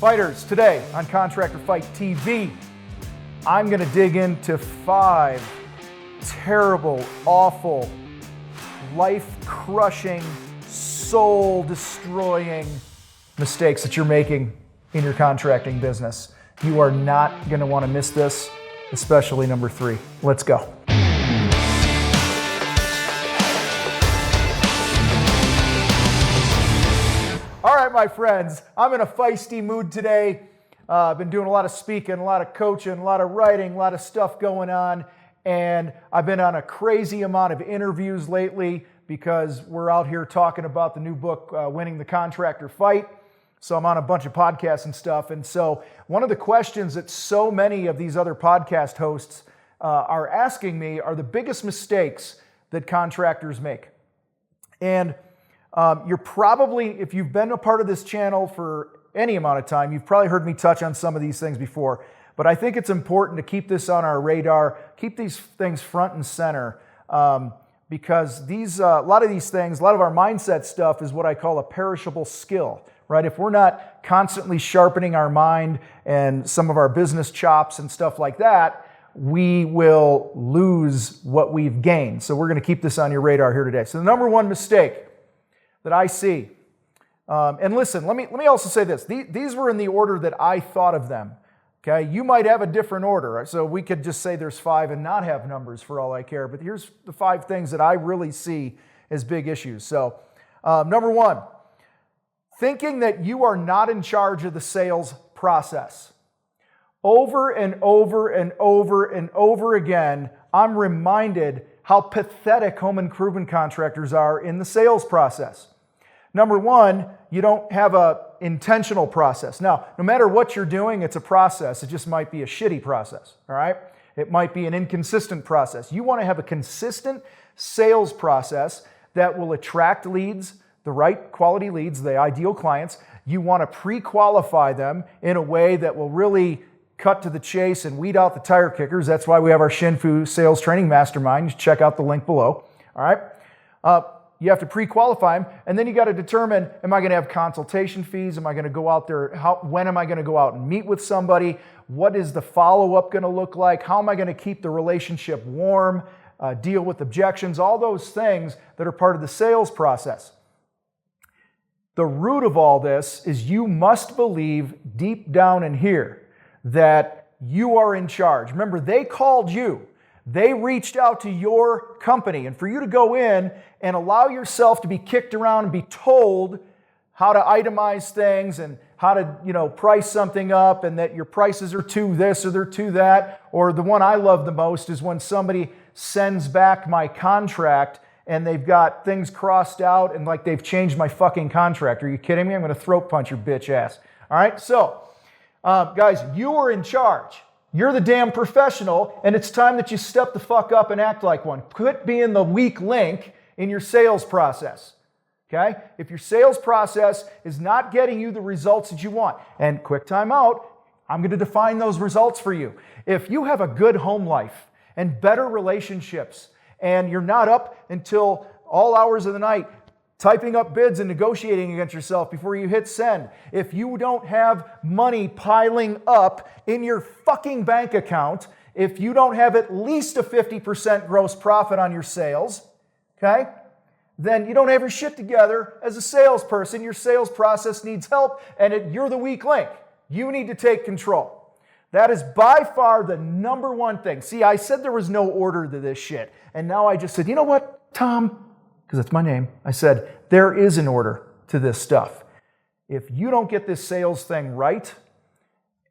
Fighters, today on Contractor Fight TV, I'm going to dig into 5 terrible, awful, life-crushing, soul-destroying mistakes that you're making in your contracting business. You are not going to want to miss this, especially number 3. Let's go. All right, my friends, I'm in a feisty mood today. I've been doing a lot of speaking, a lot of coaching, a lot of writing, a lot of stuff going on, and I've been on a crazy amount of interviews lately because we're out here talking about the new book, Winning the Contractor Fight. So I'm on a bunch of podcasts and stuff, and so one of the questions that so many of these other podcast hosts are asking me are the biggest mistakes that contractors make. And you're probably, if you've been a part of this channel for any amount of time, you've probably heard me touch on some of these things before, but I think it's important to keep this on our radar, keep these things front and center, because a lot of these things, a lot of our mindset stuff is what I call a perishable skill, right? If we're not constantly sharpening our mind and some of our business chops and stuff like that, we will lose what we've gained. So we're going to keep this on your radar here today. So the number one mistake that I see, and listen, let me also say this. These were in the order that I thought of them. Okay, you might have a different order, so we could just say there's 5 and not have numbers for all I care. But here's the 5 things that I really see as big issues. So, number 1, thinking that you are not in charge of the sales process. Over and over and over and over again, I'm reminded how pathetic home improvement contractors are in the sales process. Number 1, you don't have an intentional process. Now, no matter what you're doing, it's a process. It just might be a shitty process, all right? It might be an inconsistent process. You want to have a consistent sales process that will attract leads, the right quality leads, the ideal clients. You want to pre-qualify them in a way that will really cut to the chase and weed out the tire kickers. That's why we have our Shinfu Sales Training Mastermind. You check out the link below. All right. You have to pre-qualify them, and then you got to determine, am I going to have consultation fees? Am I going to go out there? When am I going to go out and meet with somebody? What is the follow-up going to look like? How am I going to keep the relationship warm? Deal with objections, all those things that are part of the sales process. The root of all this is you must believe deep down in here that you are in charge. Remember, they called you. They reached out to your company, and for you to go in and allow yourself to be kicked around and be told how to itemize things and how to, price something up, and that your prices are too this or they're too that. Or the one I love the most is when somebody sends back my contract and they've got things crossed out and like they've changed my fucking contract. Are you kidding me? I'm going to throat punch your bitch ass. All right, so guys, you are in charge. You're the damn professional, and it's time that you step the fuck up and act like one. Quit being the weak link in your sales process, okay? If your sales process is not getting you the results that you want, and quick time out, I'm going to define those results for you. If you have a good home life and better relationships, and you're not up until all hours of the night typing up bids and negotiating against yourself before you hit send, if you don't have money piling up in your fucking bank account, if you don't have at least a 50% gross profit on your sales, okay, then you don't have your shit together as a salesperson. Your sales process needs help, and you're the weak link. You need to take control. That is by far the number one thing. See, I said there was no order to this shit, and now I just said, you know what, Tom? Because that's my name. I said, there is an order to this stuff. If you don't get this sales thing right,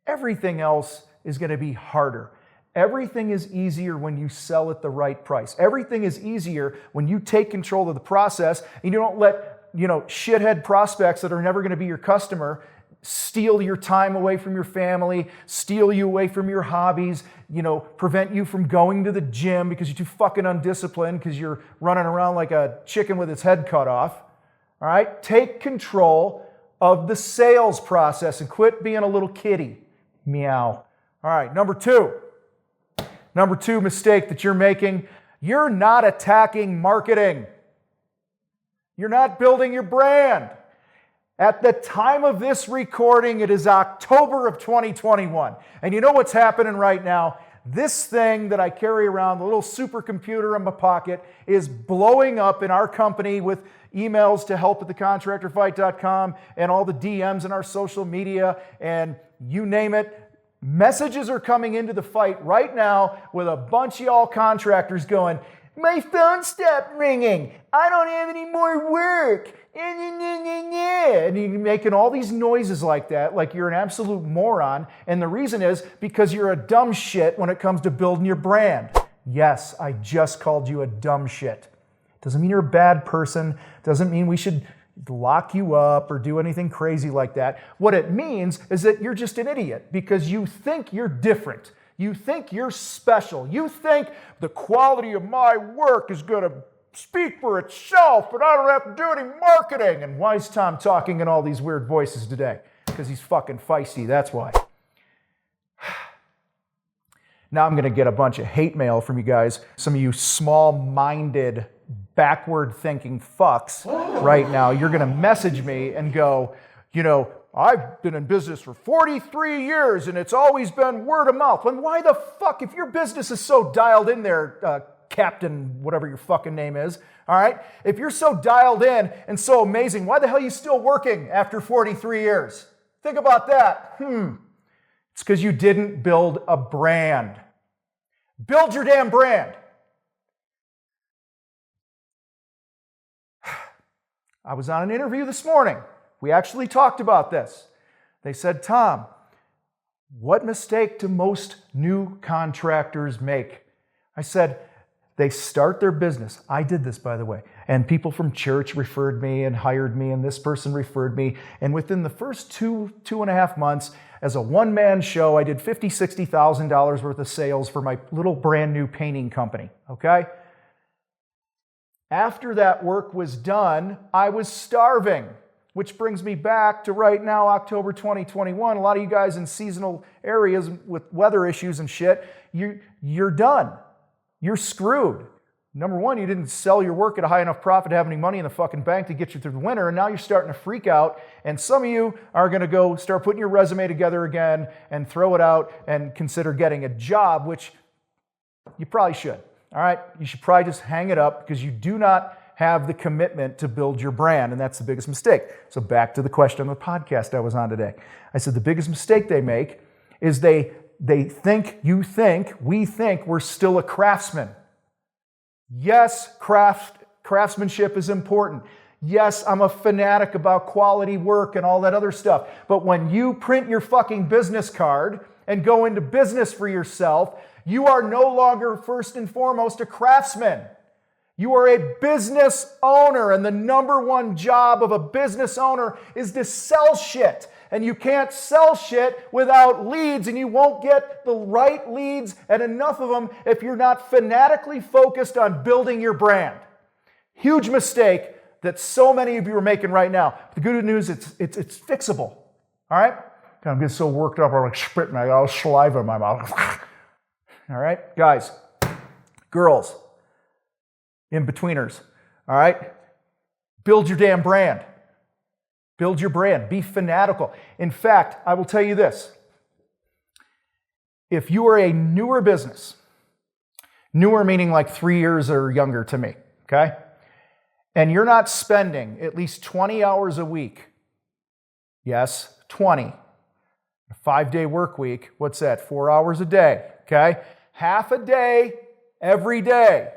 everything else is going to be harder. Everything is easier when you sell at the right price. Everything is easier when you take control of the process and you don't let, shithead prospects that are never going to be your customer steal your time away from your family, steal you away from your hobbies, prevent you from going to the gym because you're too fucking undisciplined because you're running around like a chicken with its head cut off. All right? Take control of the sales process and quit being a little kitty. Meow. All right, number 2. Number 2 mistake that you're making, you're not attacking marketing. You're not building your brand. At the time of this recording, it is October of 2021. And you know what's happening right now? This thing that I carry around, the little supercomputer in my pocket, is blowing up in our company with emails to help@thecontractorfight.com and all the DMs in our social media and you name it. Messages are coming into the fight right now with a bunch of y'all contractors going, "My phone stopped ringing. I don't have any more work." And you're making all these noises like that, like you're an absolute moron. And the reason is because you're a dumb shit when it comes to building your brand. Yes, I just called you a dumb shit. Doesn't mean you're a bad person. Doesn't mean we should lock you up or do anything crazy like that. What it means is that you're just an idiot because you think you're different. You think you're special. You think the quality of my work is going to speak for itself and I don't have to do any marketing. And why is Tom talking in all these weird voices today? Because he's fucking feisty, that's why. Now I'm going to get a bunch of hate mail from you guys. Some of you small-minded, backward-thinking fucks right now. You're going to message me and go, you know, I've been in business for 43 years and it's always been word of mouth. And why the fuck, if your business is so dialed in there, Captain, whatever your fucking name is, all right? If you're so dialed in and so amazing, why the hell are you still working after 43 years? Think about that. It's because you didn't build a brand. Build your damn brand. I was on an interview this morning. We actually talked about this. They said, Tom, what mistake do most new contractors make? I said, they start their business. I did this, by the way. And people from church referred me and hired me, and this person referred me. And within the first two and a half months, as a one-man show, I did $50,000, $60,000 worth of sales for my little brand new painting company, okay? After that work was done, I was starving, which brings me back to right now, October 2021. A lot of you guys in seasonal areas with weather issues and shit, you're done. You're screwed. Number one, you didn't sell your work at a high enough profit to have any money in the fucking bank to get you through the winter, and now you're starting to freak out, and some of you are going to go start putting your resume together again and throw it out and consider getting a job, which you probably should. All right? You should probably just hang it up because you do not have the commitment to build your brand, and that's the biggest mistake. So back to the question on the podcast I was on today. I said the biggest mistake they make is they think, we think we're still a craftsman. Yes, craftsmanship is important. Yes, I'm a fanatic about quality work and all that other stuff. But when you print your fucking business card and go into business for yourself, you are no longer first and foremost a craftsman. You are a business owner, and the number one job of a business owner is to sell shit. And you can't sell shit without leads, and you won't get the right leads and enough of them if you're not fanatically focused on building your brand. Huge mistake that so many of you are making right now. The good news, it's fixable. All right? I'm getting so worked up, I'm like spitting, I got all saliva in my mouth. All right? Guys, girls, in-betweeners, all right? Build your damn brand. Build your brand. Be fanatical. In fact, I will tell you this. If you are a newer business, newer meaning like 3 years or younger to me, okay? And you're not spending at least 20 hours a week, yes, 20, a 5-day work week, what's that, 4 hours a day, okay? Half a day, every day.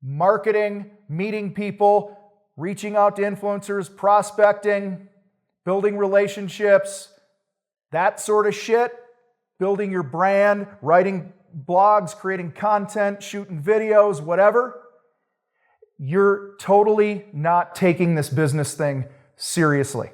Marketing, meeting people, reaching out to influencers, prospecting, building relationships, that sort of shit, building your brand, writing blogs, creating content, shooting videos, whatever, you're totally not taking this business thing seriously.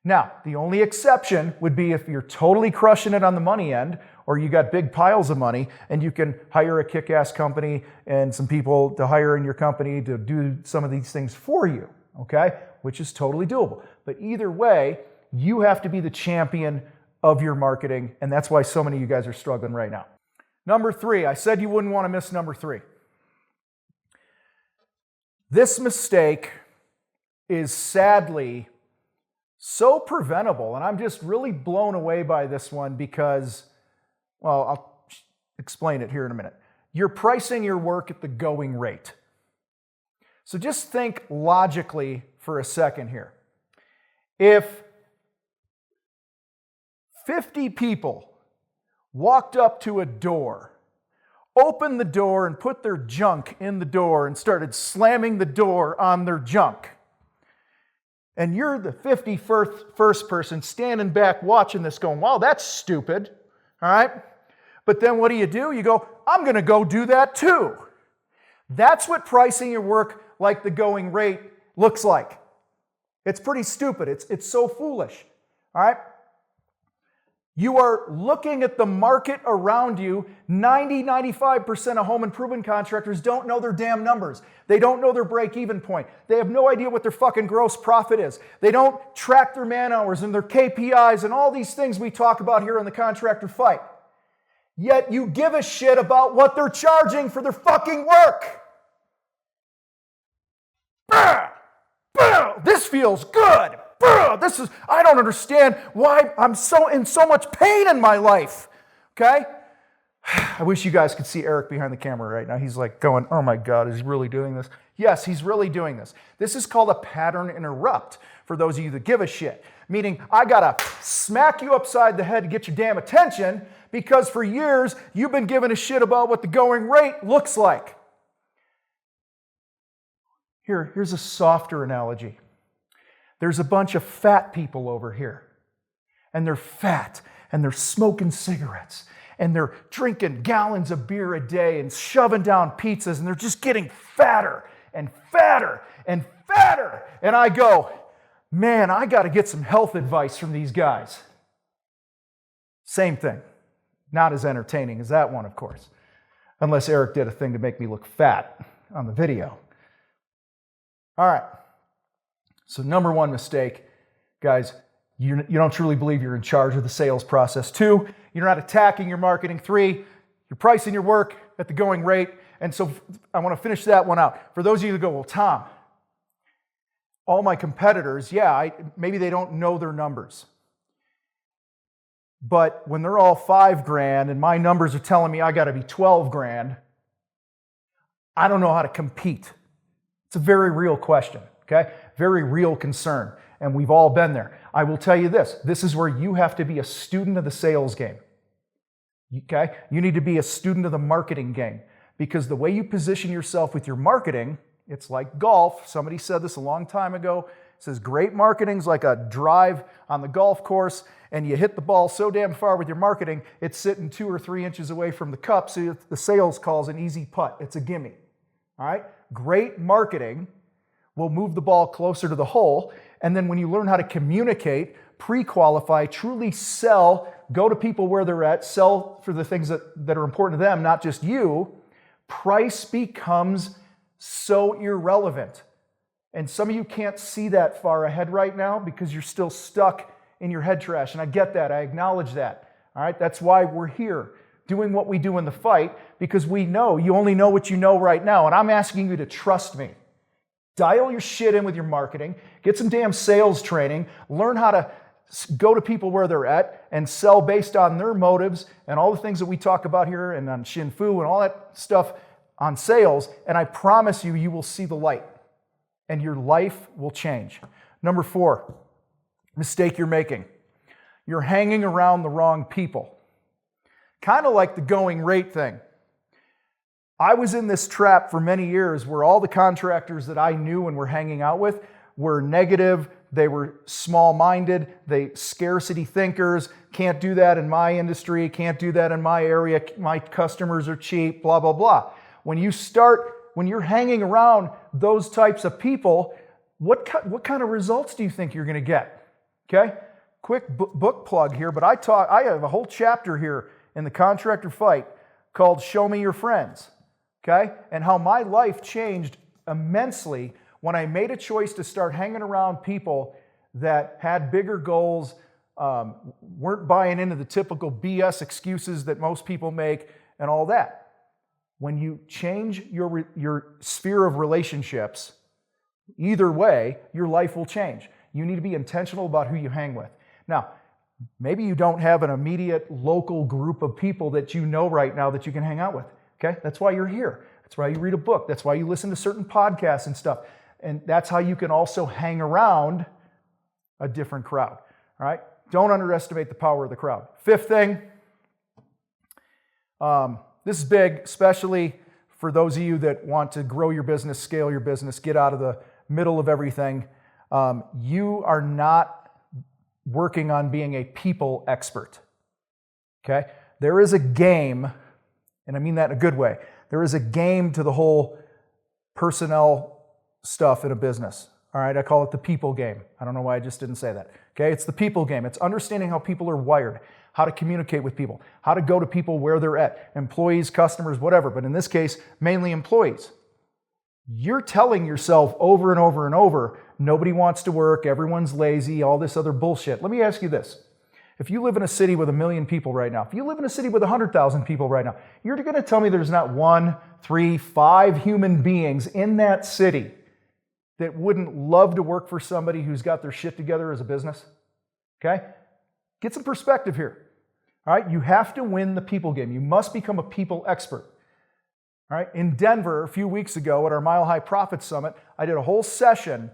Now, the only exception would be if you're totally crushing it on the money end, or you got big piles of money and you can hire a kick-ass company and some people to hire in your company to do some of these things for you, okay? Which is totally doable. But either way, you have to be the champion of your marketing, and that's why so many of you guys are struggling right now. Number 3, I said you wouldn't want to miss number 3. This mistake is sadly So preventable. And I'm just really blown away by this one because, well, I'll explain it here in a minute. You're pricing your work at the going rate. So just think logically for a second here. If 50 people walked up to a door, opened the door and put their junk in the door and started slamming the door on their junk, and you're the 51st person standing back watching this going, wow, that's stupid, all right? But then what do? You go, I'm going to go do that too. That's what pricing your work like the going rate looks like. It's pretty stupid. It's so foolish, all right? You are looking at the market around you. 95% of home improvement contractors don't know their damn numbers. They don't know their break-even point. They have no idea what their fucking gross profit is. They don't track their man hours and their KPIs and all these things we talk about here on the Contractor Fight. Yet you give a shit about what they're charging for their fucking work. This feels good. I don't understand why I'm in so much pain in my life. Okay? I wish you guys could see Eric behind the camera right now. He's like going, oh my God, is he really doing this? Yes, he's really doing this. This is called a pattern interrupt for those of you that give a shit. Meaning, I gotta smack you upside the head to get your damn attention because for years you've been giving a shit about what the going rate looks like. Here's a softer analogy. There's a bunch of fat people over here, and they're fat, and they're smoking cigarettes, and they're drinking gallons of beer a day and shoving down pizzas, and they're just getting fatter and fatter and fatter. And I go, man, I got to get some health advice from these guys. Same thing. Not as entertaining as that one, of course, unless Eric did a thing to make me look fat on the video. All right. So number one mistake, guys, you don't truly believe you're in charge of the sales process. 2, you're not attacking your marketing. 3, you're pricing your work at the going rate. And so I want to finish that one out. For those of you that go, well, Tom, all my competitors, maybe they don't know their numbers. But when they're all $5,000 and my numbers are telling me I got to be $12,000, I don't know how to compete. It's a very real question. Okay? Very real concern. And we've all been there. I will tell you this. This is where you have to be a student of the sales game. Okay? You need to be a student of the marketing game. Because the way you position yourself with your marketing, it's like golf. Somebody said this a long time ago. It says great marketing's like a drive on the golf course, and you hit the ball so damn far with your marketing, it's sitting 2 or 3 inches away from the cup, so the sales call's an easy putt. It's a gimme. All right? Great marketing will move the ball closer to the hole. And then when you learn how to communicate, pre-qualify, truly sell, go to people where they're at, sell for the things that are important to them, not just you, price becomes so irrelevant. And some of you can't see that far ahead right now because you're still stuck in your head trash. And I get that. I acknowledge that. All right? That's why we're here doing what we do in the fight, because we know you only know what you know right now. And I'm asking you to trust me. Dial your shit in with your marketing, get some damn sales training, learn how to go to people where they're at and sell based on their motives and all the things that we talk about here and on Shin Fu and all that stuff on sales. And I promise you, you will see the light and your life will change. Number 4, mistake you're making. You're hanging around the wrong people. Kind of like the going rate thing. I was in this trap for many years where all the contractors that I knew and were hanging out with were negative, they were small-minded, they scarcity thinkers, can't do that in my industry, can't do that in my area, my customers are cheap, blah, blah, blah. When you're hanging around those types of people, what kind of results do you think you're going to get? Okay? Quick book plug here, but I have a whole chapter here in the Contractor Fight called Show Me Your Friends. Okay? And how my life changed immensely when I made a choice to start hanging around people that had bigger goals, weren't buying into the typical BS excuses that most people make and all that. When you change your sphere of relationships, either way, your life will change. You need to be intentional about who you hang with. Now, maybe you don't have an immediate local group of people that you know right now that you can hang out with. Okay? That's why you're here. That's why you read a book. That's why you listen to certain podcasts and stuff. And that's how you can also hang around a different crowd. All right? Don't underestimate the power of the crowd. Fifth thing, this is big, especially for those of you that want to grow your business, scale your business, get out of the middle of everything. You are not working on being a people expert. Okay? There is a game, and I mean that in a good way. There is a game to the whole personnel stuff in a business. All right, I call it the people game. I don't know why I just didn't say that. Okay, it's the people game. It's understanding how people are wired, how to communicate with people, how to go to people where they're at, employees, customers, whatever. But in this case, mainly employees. You're telling yourself over and over and over, nobody wants to work, everyone's lazy, all this other bullshit. Let me ask you this. If you live in a city with 1 million people right now, if you live in a city with 100,000 people right now, you're going to tell me there's not 1, 3, 5 human beings in that city that wouldn't love to work for somebody who's got their shit together as a business? Okay? Get some perspective here. All right? You have to win the people game. You must become a people expert. All right? In Denver, a few weeks ago at our Mile High Profit Summit, I did a whole session,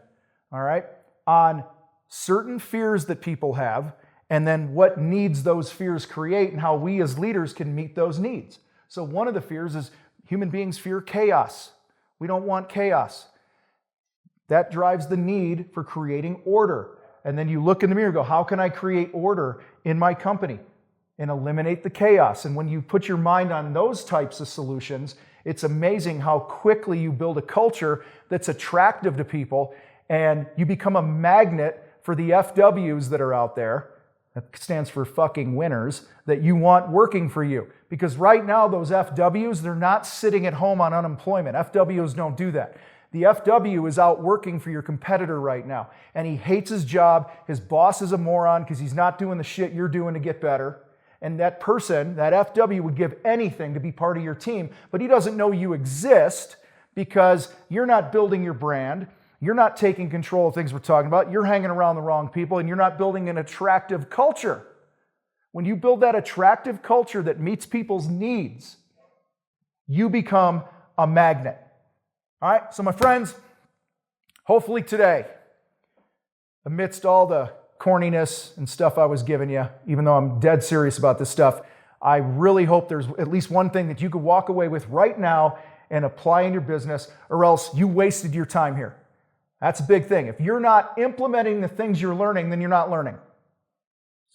all right, on certain fears that people have and then what needs those fears create and how we as leaders can meet those needs. So one of the fears is human beings fear chaos. We don't want chaos. That drives the need for creating order. And then you look in the mirror and go, how can I create order in my company and eliminate the chaos? And when you put your mind on those types of solutions, it's amazing how quickly you build a culture that's attractive to people and you become a magnet for the FWs that are out there. That stands for fucking winners, that you want working for you. Because right now, those FWs, they're not sitting at home on unemployment. FWs don't do that. The FW is out working for your competitor right now. And he hates his job. His boss is a moron because he's not doing the shit you're doing to get better. And that person, that FW, would give anything to be part of your team. But he doesn't know you exist because you're not building your brand. You're not taking control of things we're talking about. You're hanging around the wrong people, and you're not building an attractive culture. When you build that attractive culture that meets people's needs, you become a magnet. All right, so my friends, hopefully today, amidst all the corniness and stuff I was giving you, even though I'm dead serious about this stuff, I really hope there's at least one thing that you could walk away with right now and apply in your business, or else you wasted your time here. That's a big thing. If you're not implementing the things you're learning, then you're not learning.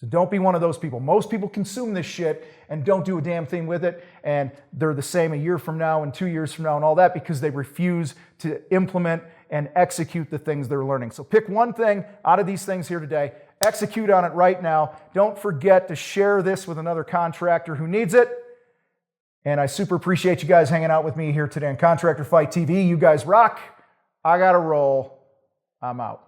So don't be one of those people. Most people consume this shit and don't do a damn thing with it, and they're the same a year from now and 2 years from now and all that because they refuse to implement and execute the things they're learning. So pick one thing out of these things here today, execute on it right now. Don't forget to share this with another contractor who needs it. And I super appreciate you guys hanging out with me here today on Contractor Fight TV. You guys rock. I gotta roll. I'm out.